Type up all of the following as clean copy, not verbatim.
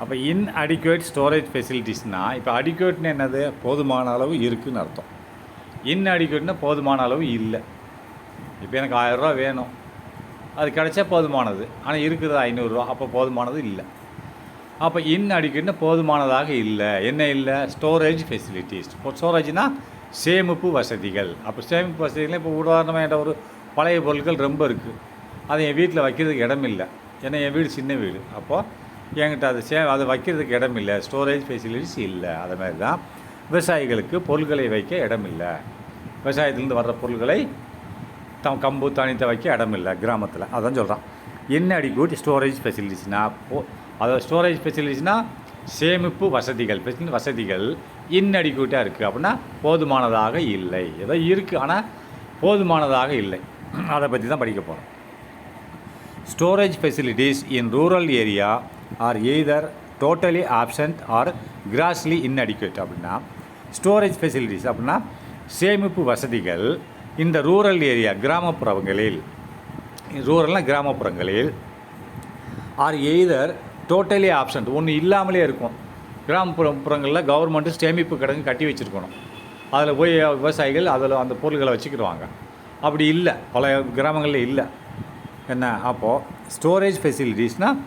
அப்போ இன்அடிக்குவேட் ஸ்டோரேஜ் ஃபெசிலிட்டிஸ்னால் இப்போ அடிக்குவேட்னு என்னது போதுமான அளவு இருக்குதுன்னு அர்த்தம். இன்அடிக்குவேட்னா போதுமான அளவு இல்லை. இப்போ எனக்கு 1000 வேணும், அது கிடைச்சா போதுமானது, ஆனால் இருக்குது 500, அப்போ போதுமானது இல்லை. அப்போ இன்அடிக்குவேட்னா போதுமானதாக இல்லை. என்ன இல்லை? Storage facilities. இப்போ ஸ்டோரேஜ்னால் சேமிப்பு வசதிகள். அப்போ சேமிப்பு வசதிகள் இப்போ உதாரணமாக என்கிட்ட ஒரு பழைய பொருட்கள் ரொம்ப இருக்குது, அது என் வீட்டில் வைக்கிறதுக்கு இடம் இல்லை. ஏன்னா என் வீடு சின்ன வீடு. அப்போது என்கிட்ட அது வைக்கிறதுக்கு இடம் இல்லை, ஸ்டோரேஜ் ஃபெசிலிட்டிஸ் இல்லை. அது மாதிரி தான் விவசாயிகளுக்கு பொருட்களை வைக்க இடம் இல்லை. விவசாயத்துலேருந்து வர்ற பொருட்களை கம்பு தனித்த வைக்க இடம் இல்லை கிராமத்தில். அதான் சொல்கிறான் இன்அடிக்குவேட் ஸ்டோரேஜ் ஃபெசிலிட்டிஸ்னால். அதாவது ஸ்டோரேஜ் ஃபெசிலிட்டிஸ்னால் சேமிப்பு வசதிகள் இன்அடிக்குவேட்டாக இருக்குது. அப்படின்னா போதுமானதாக இல்லை. ஏதோ இருக்குது ஆனால் போதுமானதாக இல்லை. அதை பற்றி தான் படிக்க போகிறோம். Storage facilities in rural area are either totally absent or grossly inadequate. அப்படின்னா ஸ்டோரேஜ் ஃபெசிலிட்டிஸ் அப்படின்னா சேமிப்பு வசதிகள் இந்த ரூரல் ஏரியா கிராமப்புறங்களில், ரூரல்னால் கிராமப்புறங்களில், ஆர் எய்தர் டோட்டலி ஆப்சண்ட் ஒன்று இல்லாமலே இருக்கும். கிராமப்புறங்களில் கவர்மெண்ட்டு சேமிப்பு கிடங்கு கட்டி வச்சுருக்கணும், அதில் போய் விவசாயிகள் அதில் அந்த பொருள்களை வச்சுக்கிடுவாங்க. அப்படி இல்லை, பல கிராமங்களில் இல்லை. என்ன அப்போது ஸ்டோரேஜ் ஃபெசிலிட்டிஸ்னால்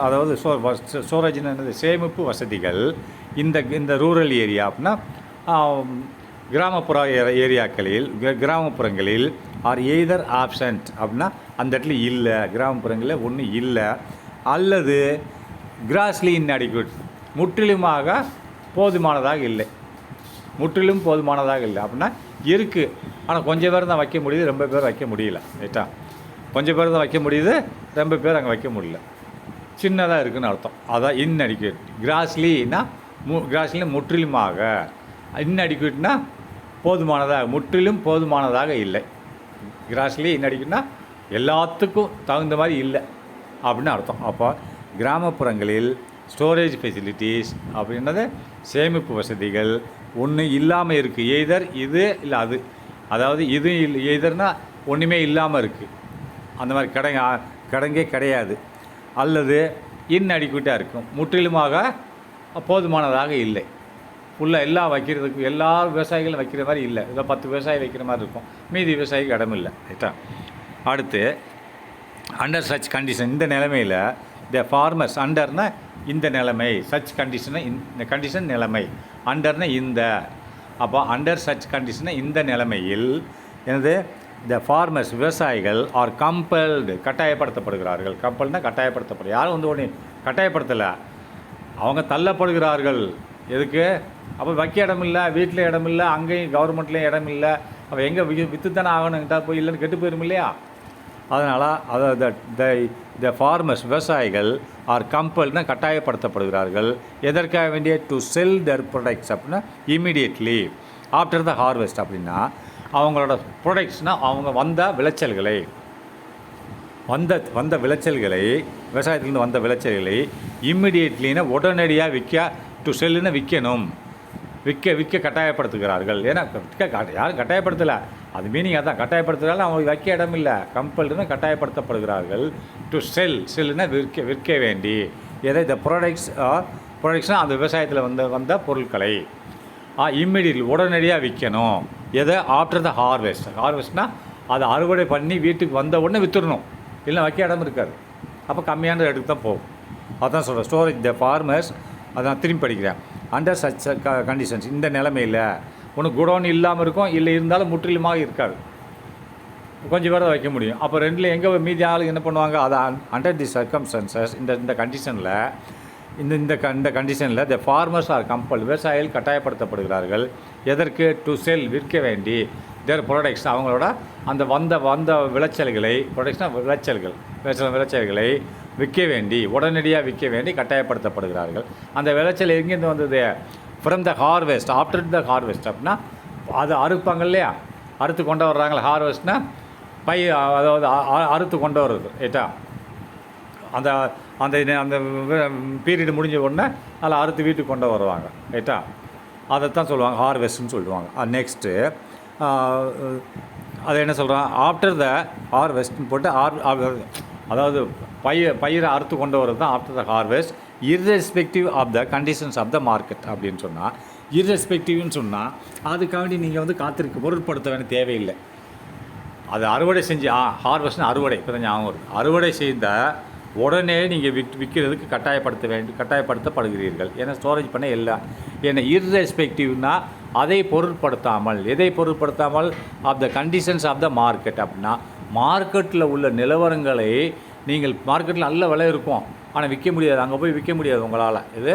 அதாவது ஸ்டோரேஜ்னு என்னது? சேமிப்பு வசதிகள் இந்த ரூரல் ஏரியா அப்படின்னா கிராமப்புற ஏரியாக்களில், கிராமப்புறங்களில் ஆர் எய்தர் ஆப்சண்ட் அப்படின்னா அந்த இடத்துல இல்லை, கிராமப்புறங்களில் ஒன்றும் இல்லை. அல்லது கிராஸ்லி இன்அடிக்குவேட் முற்றிலுமாக போதுமானதாக இல்லை. முற்றிலும் போதுமானதாக இல்லை அப்படின்னா இருக்குது, ஆனால் கொஞ்சம் பேர் தான் வைக்க முடியுது, ரொம்ப பேர் வைக்க முடியல. ரைட்டா? கொஞ்சம் பேர் தான் வைக்க முடியுது, ரொம்ப பேர் அங்கே வைக்க முடியல, சின்னதாக இருக்குதுன்னு அர்த்தம். அதான் இன்அடிக்குவேட். கிராஸ்லினா முற்றிலுமாக, இன்அடிக்குவேட்னா போதுமானதாக, முற்றிலும் போதுமானதாக இல்லை. கிராஸ்லி இன்அடிக்குவேட்னா எல்லாத்துக்கும் தகுந்த மாதிரி இல்லை அப்படின்னு அர்த்தம். அப்போ கிராமப்புறங்களில் ஸ்டோரேஜ் ஃபெசிலிட்டிஸ் அப்படின்றது சேமிப்பு வசதிகள் ஒன்று இல்லாமல் இருக்குது. எய்தர் இது இல்லை அது, அதாவது இது எய்தர்னால் ஒன்றுமே இல்லாமல் இருக்குது, அந்த மாதிரி கிடங்கே கிடையாது. அல்லது இன்அடிக்குவேட்டாக இருக்கும், முற்றிலுமாக போதுமானதாக இல்லை. ஃபுல்லாக எல்லாம் வைக்கிறதுக்கு எல்லா விவசாயிகளும் வைக்கிற மாதிரி இல்லை, இதில் 10 விவசாயி வைக்கிற மாதிரி இருக்கும், மீதி விவசாயிக்கு இடம் இல்லை. ரைட்டா? அடுத்து அண்டர் சச் கண்டிஷன், இந்த நிலைமையில் த ஃபார்மர்ஸ், அண்டர்னா இந்த நிலைமை, சச் கண்டிஷனை இந்த கண்டிஷன் நிலைமை, அண்டர்னா இந்த. அப்போ அண்டர் சச் கண்டிஷனை இந்த நிலைமையில் எனது த ஃபார்மர்ஸ் விவசாயிகள் ஆர் கம்பல்டு கட்டாயப்படுத்தப்படுகிறார்கள். கம்பல்னால் கட்டாயப்படுத்தப்படும், யாரும் ஒன்று கட்டாயப்படுத்தலை, அவங்க தள்ளப்படுகிறார்கள். எதுக்கு? அப்போ வைக்க இடம் இல்லை, வீட்டில் இடம் இல்லை, அங்கேயும் கவர்மெண்ட்லேயும் இடம் இல்லை, அப்போ எங்கே விற்று தானே ஆகணுங்கிட்டா போய் இல்லைன்னு கெட்டு போயிடும் இல்லையா? அதனால் அதாவது த ஃபார்மர்ஸ் விவசாயிகள் ஆர் கம்பல்னால் கட்டாயப்படுத்தப்படுகிறார்கள். எதற்காக வேண்டிய? டு செல் தர் ப்ராடக்ட்ஸ் அப்படின்னா இமீடியட்லி ஆஃப்டர் த ஹார்வெஸ்ட். அப்படின்னா அவங்களோட ப்ராடக்ட்ஸ்னால் அவங்க வந்த விளைச்சல்களை விவசாயத்துலேருந்து வந்த விளைச்சல்களை இம்மிடியேட்லின்னா உடனடியாக டு செல்லுன்னு விற்கணும், விற்க கட்டாயப்படுத்துகிறார்கள். ஏன்னா யாரும் கட்டாயப்படுத்தலை, அது மீனிங் அதான், கட்டாயப்படுத்துகிறாலும் அவங்களுக்கு வைக்க இடம் இல்லை, கம்பல்டுன்னு கட்டாயப்படுத்தப்படுகிறார்கள். டு செல்லுன்னா விற்க வேண்டி எதை? த ப்ராடக்ட்ஸ்னால் அந்த விவசாயத்தில் வந்த பொருட்களை இம்மிடியட்லி உடனடியாக விற்கணும். எதை? ஆஃப்டர் த ஹார்வெஸ்ட்னால் அதை அறுவடை பண்ணி வீட்டுக்கு வந்த உடனே விற்றுடணும், இல்லை வைக்க இடம் இருக்காது, அப்போ கம்மியான ரேட்டுக்கு தான் போகும். அதான் சொல்கிறேன் ஸ்டோரேஜ் த ஃபார்மர்ஸ். அதான் திரும்பி படிக்கிறேன். அண்டர் சச் கண்டிஷன்ஸ் இந்த நிலைமையில் ஒன்று குடோன் இல்லாமல் இருக்கும், இல்லை இருந்தாலும் முற்றிலுமாக இருக்காது, கொஞ்சம் பேர் தான் வைக்க முடியும். அப்போ ரெண்டில் எங்கே மீதி ஆளுங்க என்ன பண்ணுவாங்க? அதை அண்டர் தி சர்க்கம்ஸ்டன்சஸ் இந்த கண்டிஷனில் இந்த கண்டிஷனில் த ஃபார்மர்ஸ் ஆர் கம்பல் விவசாயிகள் கட்டாயப்படுத்தப்படுகிறார்கள். எதற்கு? டு செல் விற்க வேண்டி தேர் ப்ராடக்ட்ஸ் அவங்களோட அந்த வந்த விளைச்சல்களை, ப்ராடக்ட்ஸ்னால் விளைச்சல்களை விற்க வேண்டி உடனடியாக விற்க வேண்டி கட்டாயப்படுத்தப்படுகிறார்கள். அந்த விளைச்சல் எங்கேருந்து வந்தது? From the harvest, after the harvest. அப்படின்னா அது அறுப்பாங்க இல்லையா, அறுத்து கொண்டு வர்றாங்களே. ஹார்வெஸ்ட்னால் அதாவது அறுத்து கொண்டு வர்றது. ரைட்டா? அந்த அந்த அந்த பீரியடு முடிஞ்ச உடனே அதில் அறுத்து வீட்டுக்கு கொண்டு வருவாங்க. ரைட்டா? அதைத்தான் சொல்லுவாங்க ஹார்வெஸ்ட்னு சொல்லுவாங்க. நெக்ஸ்ட்டு அதை என்ன சொல்கிறான்? ஆஃப்டர் த ஹார்வெஸ்ட்னு போட்டு அதாவது பயிரை அறுத்து கொண்டு வரது தான் after the harvest, irrespective of the conditions of the market அப்படின்னு சொன்னால், இர்ரெஸ்பெக்டிவ்னு சொன்னால் அதுக்காண்டி நீங்கள் வந்து காத்திருக்க பொருட்படுத்த வேண்டிய தேவையில்லை. அது அறுவடை செஞ்சு ஹார்வெஸ்ட்னு அறுவடை இப்போ தான் ஞாபகம் வருது. அறுவடை செய்த உடனே நீங்கள் விற்கிறதுக்கு கட்டாயப்படுத்தப்படுகிறீர்கள். ஏன்னா ஸ்டோரேஜ் பண்ண இல்லை. ஏன்னா இர்ரெஸ்பெக்டிவ்னா அதை பொருட்படுத்தாமல், எதை பொருட்படுத்தாமல் of the conditions of the market அப்படின்னா, மார்க்கெட்டில் உள்ள நிலவரங்களை நீங்கள் மார்க்கெட்டில் நல்ல விலை இருக்கும், ஆனால் விற்க முடியாது, அங்கே போய் விற்க முடியாது உங்களால் இது.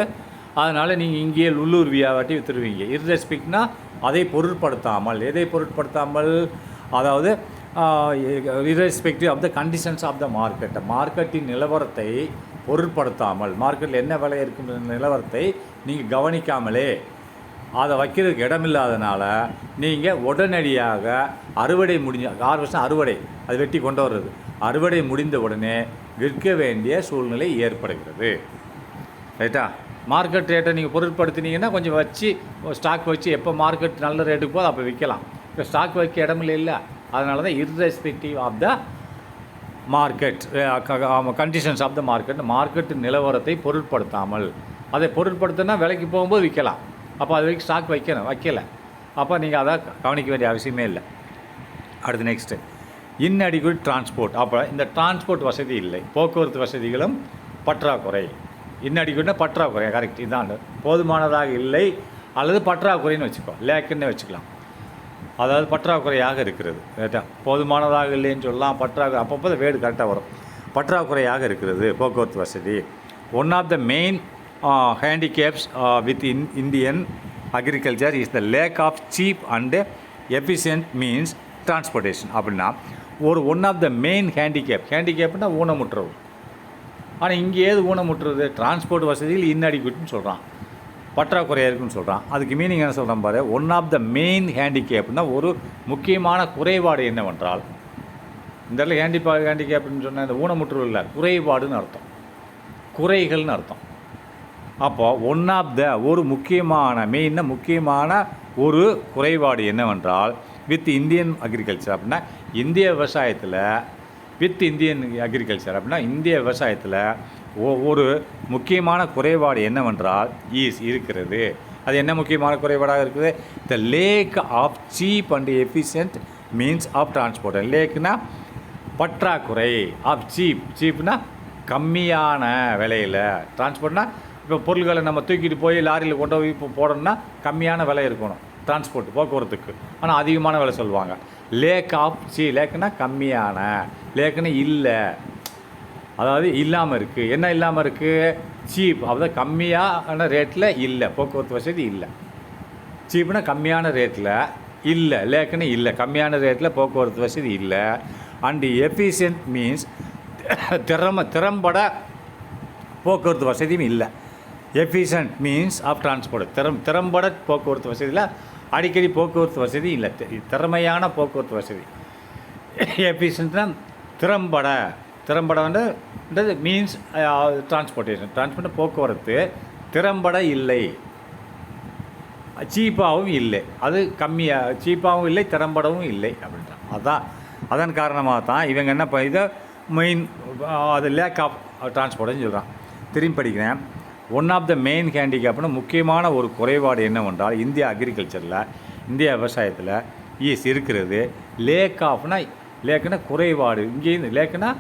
அதனால் நீங்கள் இங்கேயே உள்ளூர் வியாபாட்டி விற்றுருவீங்க. இர்ரெஸ்பெக்ட்னா அதை பொருட்படுத்தாமல், எதை பொருட்படுத்தாமல், அதாவது irrespective of the conditions of the market, மார்க்கெட்டின் நிலவரத்தை பொருட்படுத்தாமல், மார்க்கெட்டில் என்ன விலை இருக்குன்ற நிலவரத்தை நீங்கள் கவனிக்காமலே அதை வைக்கிறதுக்கு இடமில்லாதனால நீங்கள் உடனடியாக அறுவடை ஹார்வெஸ்ட் அறுவடை அது வெட்டி கொண்டு வர்றது, அறுவடை முடிந்த உடனே விற்க வேண்டிய சூழ்நிலை ஏற்படுகிறது. ரைட்டா? மார்க்கெட் ரேட்டை நீங்கள் பொருட்படுத்தினீங்கன்னா கொஞ்சம் வச்சு ஸ்டாக் வச்சு எப்போ மார்க்கெட் நல்ல ரேட்டுக்கு போது அப்போ விற்கலாம். இப்போ ஸ்டாக் வைக்க இடமில்லை இல்லை. அதனால தான் irrespective of the market conditions of the market நிலவரத்தை பொருட்படுத்தாமல், அதை பொருட்படுத்தினா விலைக்கு போகும்போது விற்கலாம். அப்போ அது வரைக்கும் ஸ்டாக் வைக்கலை. அப்போ நீங்கள் அதை கவனிக்க வேண்டிய அவசியமே இல்லை. அடுத்து நெக்ஸ்ட்டு இன்அடிக்குவேட் டிரான்ஸ்போர்ட். அப்போ இந்த டிரான்ஸ்போர்ட் வசதி இல்லை, போக்குவரத்து வசதிகளும் பற்றாக்குறை. இன்அடிக்குவேட்னா பற்றாக்குறை, கரெக்ட். இதான் போதுமானதாக இல்லை அல்லது பற்றாக்குறைன்னு வச்சுக்கோ, லேக்குன்னு வச்சுக்கலாம். அதாவது பற்றாக்குறையாக இருக்கிறது. ரைட்டா? போதுமானதாக இல்லைன்னு சொல்லலாம், பற்றாக்குறை அப்பப்போ வேர்டு கரெக்டாக வரும். பற்றாக்குறையாக இருக்கிறது போக்குவரத்து வசதி. One of the main handicaps with Indian agriculture is the lack of cheap and efficient means transportation. அப்படின்னா ஒன் ஆஃப் த மெயின் ஹேண்டிகேப்னா ஊனமுற்றுறது. ஆனால் இங்கே ஏது ஊனமுற்றுறது? டிரான்ஸ்போர்ட் வசதியில் இன்அடிக்குவேட்னு சொல்கிறான், பற்றாக்குறையாக இருக்குன்னு சொல்கிறான். அதுக்கு மீனிங் என்ன சொல்கிறான் பாரு. ஒன் ஆஃப் த மெயின் ஹேண்டிகேப்னா ஒரு முக்கியமான குறைபாடு என்னவென்றால், இந்த இடத்துல ஹேண்டிகேப்னு சொன்னால் இந்த ஊனமுற்றுறது இல்லை, குறைபாடுன்னு அர்த்தம், குறைகள்னு அர்த்தம். அப்போ ஒன் ஆஃப் த ஒரு முக்கியமான முக்கியமான ஒரு குறைபாடு என்னவென்றால் வித் இந்தியன் அக்ரிகல்ச்சர் அப்படின்னா இந்திய விவசாயத்தில், வித் இந்தியன் அக்ரிகல்ச்சர் அப்படின்னா இந்திய விவசாயத்தில் ஒரு முக்கியமான குறைபாடு என்னவென்றால் இருக்கிறது. அது என்ன முக்கியமான குறைபாடாக இருக்குது? The lack of cheap and efficient means of transport. லேக்னா பற்றாக்குறை, ஆஃப் சீப்னா கம்மியான விலையில், டிரான்ஸ்போர்ட்னா இப்போ பொருள்களை நம்ம தூக்கிட்டு போய் லாரியில் கொண்டு போய் இப்போ போடணும்னா கம்மியான விலை இருக்கணும் டிரான்ஸ்போர்ட் போக்குவரத்துக்கு, ஆனால் அதிகமான விலை சொல்லுவாங்க. லேக் ஆஃப் லேக்குன்னா கம்மியான, லேக்குன்னு இல்லை, அதாவது இல்லாமல் இருக்குது. என்ன இல்லாமல் இருக்குது? சீப், அதாவது கம்மியான ரேட்டில் இல்லை, போக்குவரத்து வசதி இல்லை. சீப்னா கம்மியான ரேட்டில் இல்லை, லேக்குன்னு இல்லை, கம்மியான ரேட்டில் போக்குவரத்து வசதி இல்லை. அண்டு எஃபிஷியன்ட் மீன்ஸ் திறம்பட போக்குவரத்து வசதியும் இல்லை. எஃபிஷியன்ட் மீன்ஸ் ஆஃப் டிரான்ஸ்போர்ட், திறம்பட போக்குவரத்து வசதியில் அடிக்கடி போக்குவரத்து வசதி இல்லை, திறமையான போக்குவரத்து வசதி. எஃபிஷியன்ட்னா திறம்படன்றது மீன்ஸ் டிரான்ஸ்போர்ட் போக்குவரத்து திறம்பட இல்லை, சீப்பாகவும் இல்லை, அது கம்மியாக சீப்பாகவும் இல்லை, திறம்படவும் இல்லை அப்படின்றான். அதன் காரணமாக தான் இவங்க என்ன இதை மெயின் அது லேக் ஆஃப் டிரான்ஸ்போர்ட்னு சொல்கிறான். திரும்பி படிக்கிறேன். ஒன் ஆஃப் த மெயின் ஹேண்டிகேப்னு முக்கியமான ஒரு குறைபாடு என்னவென்றால் இந்திய அக்ரிகல்ச்சரில், இந்திய விவசாயத்தில் இருக்கிறது. லேக்குன்னா குறைபாடு, இங்கேருந்து லேக்குன்னா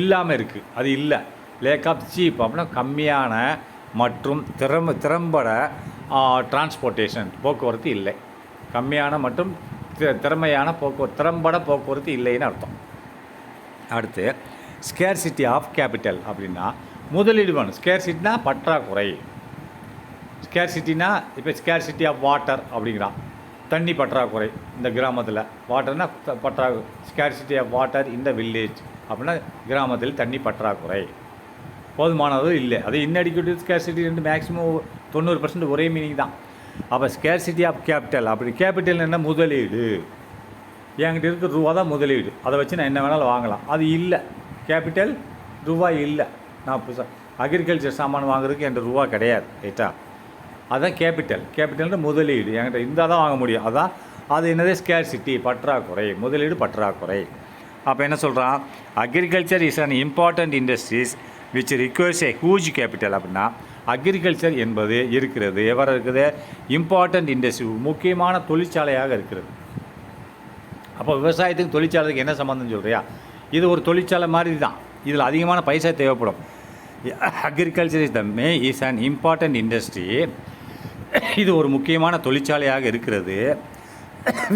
இல்லாமல் இருக்குது, அது இல்லை. லேக் ஆஃப் சீப் அப்படின்னா கம்மியான மற்றும் திறம்பட டிரான்ஸ்போர்ட்டேஷன் போக்குவரத்து இல்லை, கம்மியான மற்றும் திறமையான திறம்பட போக்குவரத்து இல்லைன்னு அர்த்தம். அடுத்து ஸ்கேர்சிட்டி ஆஃப் கேபிட்டல் அப்படின்னா முதலீடு வேணும். ஸ்கேர்சிட்டினா பற்றாக்குறை. ஸ்கேர்சிட்டினா இப்போ ஸ்கேர்சிட்டி ஆஃப் வாட்டர் அப்படிங்கிறான், தண்ணி பற்றாக்குறை இந்த கிராமத்தில். வாட்டர்னா ஸ்கேர்சிட்டி ஆஃப் வாட்டர் இந்த வில்லேஜ் அப்படின்னா கிராமத்தில் தண்ணி பற்றாக்குறை, போதுமானதும் இல்லை. அது இன்அடிக்குவேட் ஸ்கேர்சிட்டி ரெண்டு மேக்ஸிமம் 90% ஒரே மீனிங் தான். அப்போ ஸ்கேர்சிட்டி ஆஃப் கேபிட்டல், அப்படி கேபிட்டல் என்ன? முதலீடு. என்கிட்ட இருக்கிற ரூபா தான் முதலீடு, அதை வச்சு நான் என்ன வேணாலும் வாங்கலாம். அது இல்லை, கேபிட்டல் ரூபாய் இல்லை. நான் அக்ரிகல்ச்சர் சாமான் வாங்குறதுக்கு என்கிட்ட ரூபா கிடையாது. ரைட்டா? அதுதான் கேபிட்டல்ன்ற முதலீடு என்கிட்ட இருந்தால் தான் வாங்க முடியும். அது என்னது? ஸ்கேர்சிட்டி, பற்றாக்குறை, முதலீடு பற்றாக்குறை. அப்போ என்ன சொல்கிறான், agriculture is an important industries which requires A huge capital. அப்படின்னா அக்ரிகல்ச்சர் என்பது இருக்கிறது எவ்வாறு இருக்குது, இம்பார்ட்டண்ட் இண்டஸ்ட்ரி, முக்கியமான தொழிற்சாலையாக இருக்கிறது. அப்போ விவசாயத்துக்கு தொழிற்சாலைக்கு என்ன சம்மந்தம் சொல்கிறியா, இது ஒரு தொழிற்சாலை மாதிரி தான், இதில் அதிகமான பைசா தேவைப்படும். Agriculture is an important industry, இது ஒரு முக்கியமான தொழிற்சாலையாக இருக்கிறது.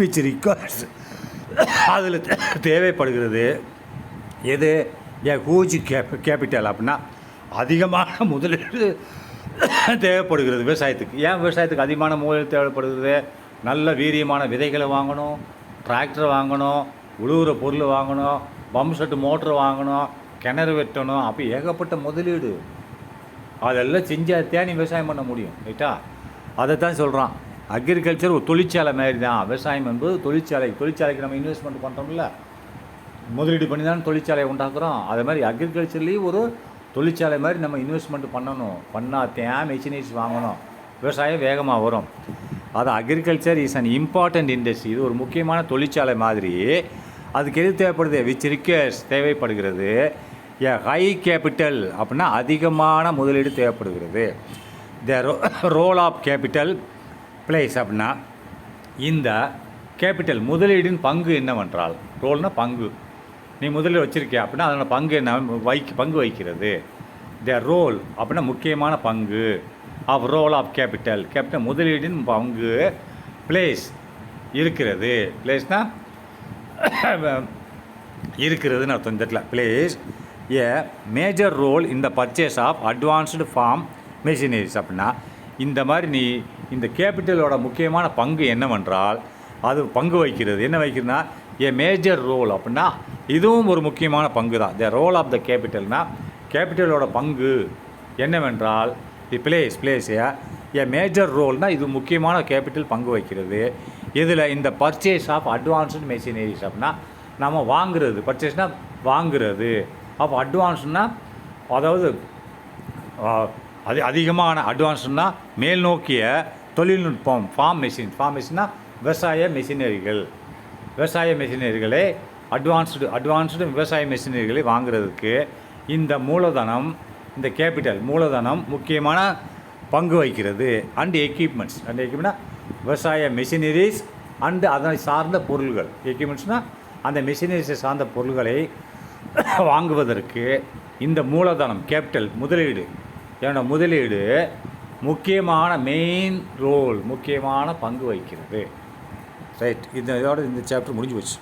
விச் ரிக்வயர்ஸ், அதில் தேவைப்படுகிறது எது, ஏ ஹூஜ் கேபிட்டல். அப்படின்னா அதிகமான முதலீடு தேவைப்படுகிறது விவசாயத்துக்கு. ஏன் விவசாயத்துக்கு அதிகமான முதலீடு தேவைப்படுகிறது, நல்ல வீரியமான விதைகளை வாங்கணும், டிராக்டர் வாங்கணும், உழுவுற பொருள் வாங்கணும், பம்ப் செட்டு மோட்ரு வாங்கணும், கிணறு வெட்டணும், அப்போ ஏகப்பட்ட முதலீடு. அதெல்லாம் செஞ்சால் தேனி விவசாயம் பண்ண முடியும். ரைட்டா, அதை தான் சொல்கிறான். அக்ரிகல்ச்சர் ஒரு தொழிற்சாலை மாதிரி தான், விவசாயம் என்பது தொழிற்சாலைக்கு நம்ம இன்வெஸ்ட்மெண்ட் பண்ணுறோம்ல, முதலீடு பண்ணி தான் தொழிற்சாலையை உண்டாக்குறோம். அதே மாதிரி அக்ரிகல்ச்சர்லேயும் ஒரு தொழிற்சாலை மாதிரி நம்ம இன்வெஸ்ட்மெண்ட் பண்ணணும், பண்ணால் மெஷினரிஸ் வாங்கணும், விவசாயம் வேகமாக வரும். அது agriculture is an important industry, இது ஒரு முக்கியமான தொழிற்சாலை மாதிரி. அதுக்கு எது தேவைப்படுது, விச் ரிக்வயர்ஸ் தேவைப்படுகிறது ஏ ஹை கேபிட்டல். அப்படின்னா அதிகமான முதலீடு தேவைப்படுகிறது. The role of capital plays. அப்படின்னா இந்த கேபிட்டல் முதலீடின் பங்கு என்னவென்றால், ரோல்னால் பங்கு, நீ முதலீடு வச்சுருக்கிய அப்படின்னா அதோட பங்கு என்ன, பங்கு வகிக்கிறது. த ரோல் அப்படின்னா முக்கியமான பங்கு, ஆஃப் ரோல் ஆஃப் கேபிட்டல் முதலீடின் பங்கு, பிளேஸ் இருக்கிறது, பிளேஸ்னால் இருக்கிறதுன்னு அர்த்தம். இந்த இடத்துல பிளேஸ் ஏ மேஜர் ரோல் இந்த purchase of advanced farm machineries. அப்படின்னா இந்த மாதிரி நீ இந்த கேபிட்டலோட முக்கியமான பங்கு என்னவென்றால், அது பங்கு வகிக்கிறது, என்ன வகிக்கிறதுனா ஏ மேஜர் ரோல். அப்படின்னா இதுவும் ஒரு முக்கியமான பங்கு தான். த ரோல் ஆஃப் த கேபிட்டல்னால் கேபிட்டலோட பங்கு என்னவென்றால், தி பிளேஸ் ஏ மேஜர் ரோல்னால் இது முக்கியமான கேபிட்டல் பங்கு வகிக்கிறது. இதில் இந்த பர்ச்சேஸ் ஆஃப் அட்வான்ஸ்டு மெஷினரிஸ். அப்படின்னா நம்ம வாங்குறது, பர்ச்சேஸ்னால் வாங்குறது, அப்போ அட்வான்ஸ்னால் அதாவது அது அதிகமான, அட்வான்ஸ்னால் மேல் நோக்கிய தொழில்நுட்பம். ஃபார்ம் மெஷின்னா விவசாய மெஷினரிகளை அட்வான்ஸ்டு விவசாய மெஷினரிகளை வாங்குறதுக்கு இந்த மூலதனம், இந்த கேபிட்டல் மூலதனம் முக்கியமான பங்கு வகிக்கிறது. அண்ட் எக்யூப்மெண்ட்னா விவசாய மெஷினரிஸ் அண்டு அதனை சார்ந்த பொருள்கள். எக்யூப்மெண்ட்ஸ்னால் அந்த மெஷினரிஸை சார்ந்த பொருள்களை வாங்குவதற்கு இந்த மூலதனம் கேபிட்டல் முதலீடு முக்கியமான மெயின் ரோல், முக்கியமான பங்கு வகிக்கிறது. ரைட், இதோட இந்த சாப்டர் முடிஞ்சு போச்சு.